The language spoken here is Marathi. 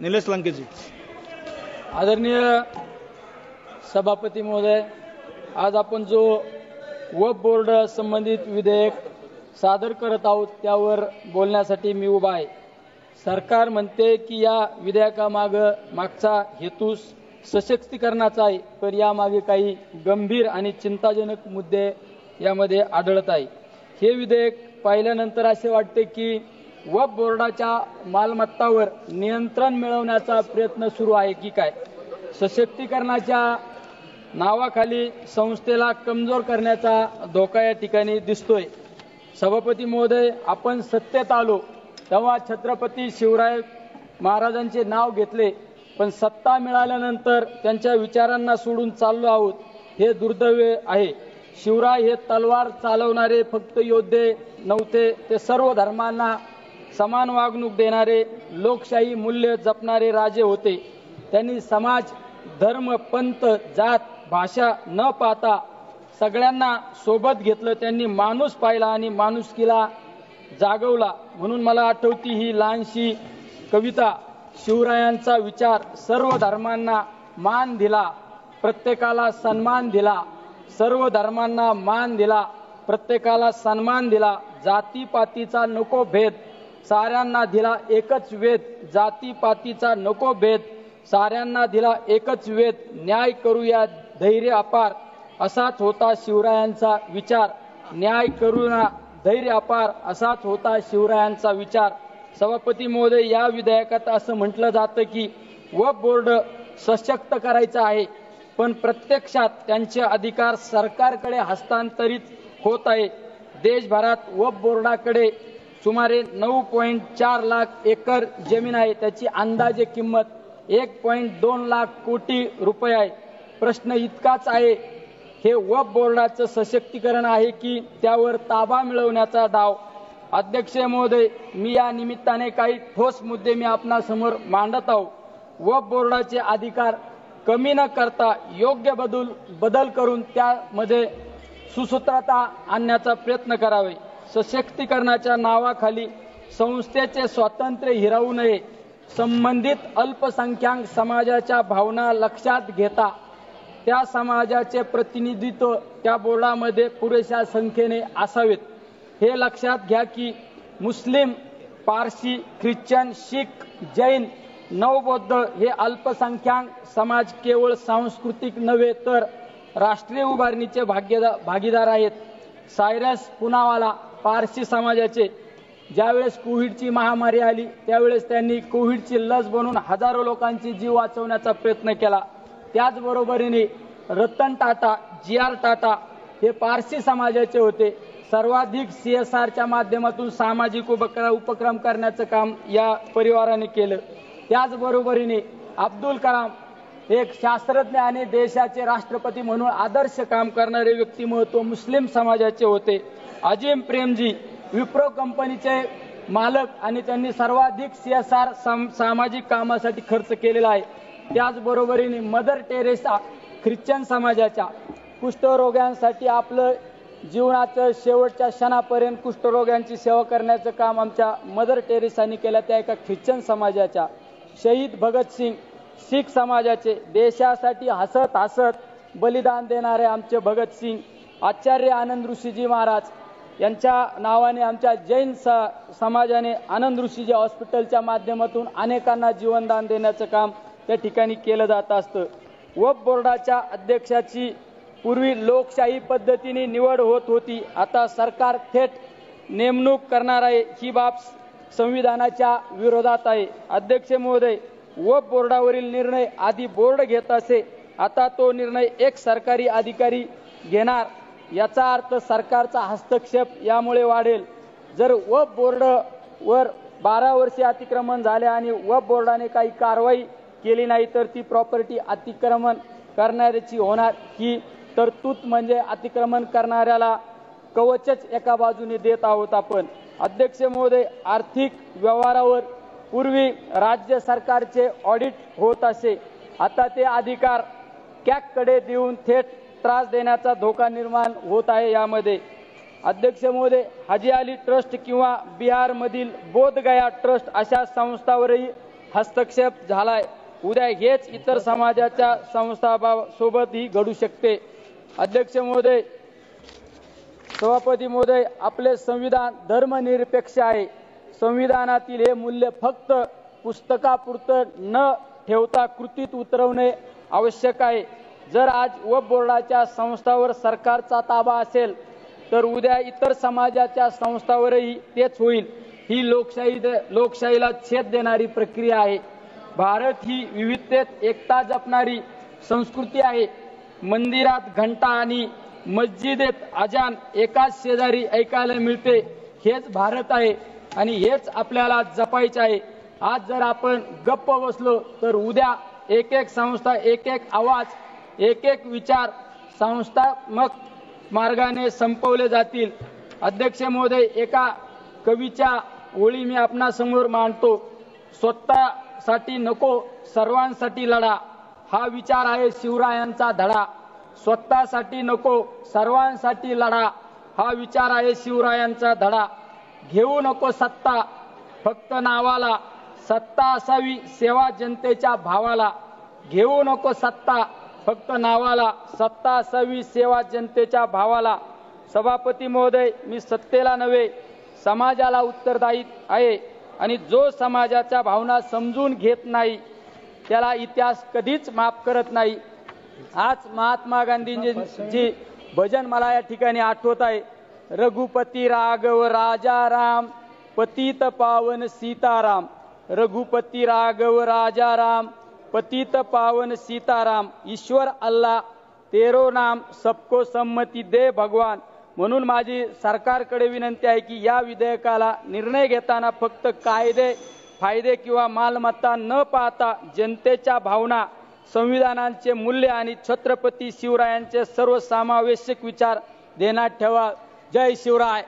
निलेश लंकेजी। आदरणीय सभापती महोदय, आज आपण जो वक्फ बोर्ड संबंधित विधेयक सादर करत आहोत त्यावर बोलण्यासाठी मी उभा आहे। सरकार म्हणते की या मागचा हेतू सशक्तीकरणाचा आहे, पण यामागे काही गंभीर आणि चिंताजनक मुद्दे यामध्ये आढळत आहे। हे विधेयक पाहिल्यानंतर असे वाटते की वक्फ बोर्डाच्या मालमत्तावर नियंत्रण मिळवण्याचा प्रयत्न सुरू आहे की काय। सशक्तीकरणाच्या नावाखाली संस्थेला कमजोर करण्याचा धोका या ठिकाणी दिसतोय। सभापती महोदय, आपण सत्तेत आलो तेव्हा छत्रपती शिवराय महाराजांचे नाव घेतले, पण सत्ता मिळाल्यानंतर त्यांच्या विचारांना सोडून चाललो आहोत, हे दुर्दैव आहे। शिवराय हे तलवार चालवणारे फक्त योद्धे नव्हते, ते सर्व धर्मांना समान वागणूक देणारे, लोकशाही मूल्य जपणारे राजे होते। त्यांनी समाज, धर्म, पंथ, जात, भाषा न पाहता सगळ्यांना सोबत घेतलं। त्यांनी माणूस पाहिला आणि माणुसकीला जागवला। म्हणून मला आठवती ही लहानशी कविता, शिवरायांचा विचार, सर्व धर्मांना मान दिला, प्रत्येकाला सन्मान दिला, सर्व धर्मांना मान दिला, प्रत्येकाला सन्मान दिला, जातीपातीचा नको भेद, साऱ्यांना दिला एकच वेद, जातीपातीचा नको भेद, साऱ्यांना दिला एकच वेद, न्याय करूया धैर्य अपार, असाच होता शिवरायांचा विचार, न्याय करूया धैर्य अपार, असाच होता शिवरायांचा विचार। सभापती महोदय, या विधेयकात असं म्हटलं जातं की वक्फ बोर्ड सशक्त करायचं आहे, पण प्रत्यक्षात त्यांचे अधिकार सरकारकडे हस्तांतरित होत आहे। देशभरात वक्फ बोर्डाकडे सुमारे 9.4 लाख एकर जमीन आहे, त्याची अंदाजे किंमत 1.2 लाख कोटी रुपये आहे। प्रश्न इतकाच आहे, हे वक्फ बोर्डाचं सशक्तीकरण आहे की त्यावर ताबा मिळवण्याचा डाव। अध्यक्ष महोदय, मी या निमित्ताने काही ठोस मुद्दे मी आपणासमोर मांडत आहोत। वक्फ बोर्डाचे अधिकार कमी न करता योग्य बदल करून त्यामध्ये सुसूत्रता आणण्याचा प्रयत्न करावे। सशक्तीकरणाच्या नावाखाली संस्थेचे स्वातंत्र्य हिरावू नये। संबंधित अल्पसंख्याक समाजाच्या भावना लक्षात घेता त्या समाजाचे प्रतिनिधित्व त्या बोर्डामध्ये पुरेशा संख्येने असावेत। हे लक्षात घ्या की मुस्लिम, पारसी, ख्रिश्चन, शीख, जैन, नवबौद्ध हे अल्पसंख्याक समाज केवळ सांस्कृतिक नव्हे तर राष्ट्रीय उभारणीचे भागीदार आहेत। सायरस पुनावाला पारसी समाजाचे ज्यावेळेस कोविडची महामारी आली त्यावेळेस त्यांनी कोविडची लस बनवून हजारो लोकांचे जीव वाचवण्याचा प्रयत्न केला। त्याचबरोबरीने रतन टाटा, जी.आर. टाटा हे पारसी समाजाचे होते। सर्वाधिक CSRच्या माध्यमातून सामाजिक उपक्रम करण्याचं काम या परिवाराने केलं। त्याचबरोबरीने अब्दुल कलाम एक शास्त्रज्ञ आणि देशाचे राष्ट्रपती म्हणून आदर्श काम करणारे व्यक्तिमत्व मुस्लिम समाजाचे होते। अजिम प्रेमजी विप्रो कंपनीचे मालक आणि त्यांनी सर्वाधिक CSR सामाजिक कामासाठी खर्च केलेला आहे। त्याचबरोबरीने मदर टेरेसा ख्रिश्चन समाजाच्या कुष्ठरोग्यांसाठी आपलं जीवनाच्या शेवटच्या क्षणापर्यंत कुष्ठरोग्यांची सेवा करण्याचं काम आमच्या मदर टेरेसांनी केलं, त्या एका ख्रिश्चन समाजाच्या। शहीद भगतसिंग शीख समाजाचे, देशासाठी हसत हसत बलिदान देणारे आमचे भगतसिंग। आचार्य आनंद ऋषीजी महाराज यांच्या नावाने आमच्या जैन समाजाने आनंद ऋषीजी हॉस्पिटलच्या माध्यमातून अनेकांना जीवनदान देण्याचं काम त्या ठिकाणी केलं जात असतं। वक्फ बोर्डाच्या अध्यक्षाची पूर्वी लोकशाही पद्धतीने निवड होत होती, आता सरकार थेट नेमणूक करणार आहे। ही बाब संविधानाच्या विरोधात आहे। अध्यक्ष महोदय, वक्फ बोर्डावरील निर्णय आधी बोर्ड घेत असे, आता तो निर्णय एक सरकारी अधिकारी घेणार, याचा अर्थ सरकारचा हस्तक्षेप यामुळे वाढेल। जर वक्फ बोर्डवर 12 वर्षे अतिक्रमण झाले आणि वक्फ बोर्डाने काही कारवाई केली नाही तर ती प्रॉपर्टी अतिक्रमण करणाऱ्याची होणार। ही तरतूद म्हणजे अतिक्रमण करणाऱ्याला कवचच एका बाजूने देत आहोत आपण। अध्यक्ष महोदय, आर्थिक व्यवहारावर पूर्वी राज्य सरकारचे ऑडिट होत असे, आता ते अधिकार कॅगकडे देऊन थेट त्रास देण्याचा धोका निर्माण होत आहे यामध्ये। अध्यक्ष महोदय, हाजी अली ट्रस्ट किंवा बिहारमधील बोधगया ट्रस्ट अशा संस्थांवरही हस्तक्षेप झालाय, उद्या हेच इतर समाजाच्या संस्थांसोबतही घडू शकते. अध्यक्ष महोदय, सभापती महोदय, आपले संविधान धर्मनिरपेक्ष आहे. संविधानातील हे मूल्य फक्त पुस्तकापुरतं न ठेवता कृतीत उतरवणे आवश्यक आहे. जर आज वक्फ बोर्डाच्या संस्थांवर सरकारचा ताबा असेल तर उद्या इतर समाजाच्या संस्थांवरही तेच होईल. ही लोकशाहीला छेद देणारी प्रक्रिया आहे. भारत ही विविधतेत एकता जपणारी संस्कृती आहे. मंदिरात घंटा आणि मस्जिदेत अजान एकाच शेजारी ऐकायला मिळते. हेच भारत आहे आणि हेच आपल्याला जपायचे आहे. आज जर आपण गप्प बसलो तर उद्या एक एक संस्था, एक एक आवाज, एक एक विचार संस्थात्मक मार्गाने संपवले जातील. अध्यक्ष महोदय, एका कवीच्या ओळी मी आपणासमोर मांडतो. स्वतःसाठी नको सर्वांसाठी लढा, हा विचार आहे शिवरायांचा धडा. स्वतःसाठी नको सर्वांसाठी लढा, हा विचार आहे शिवरायांचा धडा. घेऊ नको सत्ता फक्त नावाला, सत्ता असावी सेवा जनतेच्या भावाला. घेऊ नको सत्ता फक्त नावाला, सत्ता असावी सेवा जनतेच्या भावाला. सभापती महोदय, मी सत्तेला नव्हे समाजाला उत्तरदायी आहे आणि जो समाजाच्या भावना समजून घेत नाही त्याला इतिहास कधीच माफ करत नाही. आज महात्मा गांधींची भजन मला या ठिकाणी आठवत आहे. रघुपती राघव राजा राम, पतित पावन सीताराम. रघुपती राघव राजा राम, पतित पावन सीताराम. ईश्वर अल्लाह तेरो नाम, सबको संमती दे भगवान. म्हणून माझी सरकारकडे विनंती आहे की या विधेयकाला निर्णय घेताना फक्त कायदे, फायदे किंवा मालमत्ता न पाहता जनतेच्या भावना, संविधानाचे मूल्य आणि छत्रपती शिवरायांचे सर्वसमावेशक विचार ध्यानात ठेवा. जय शिवराय.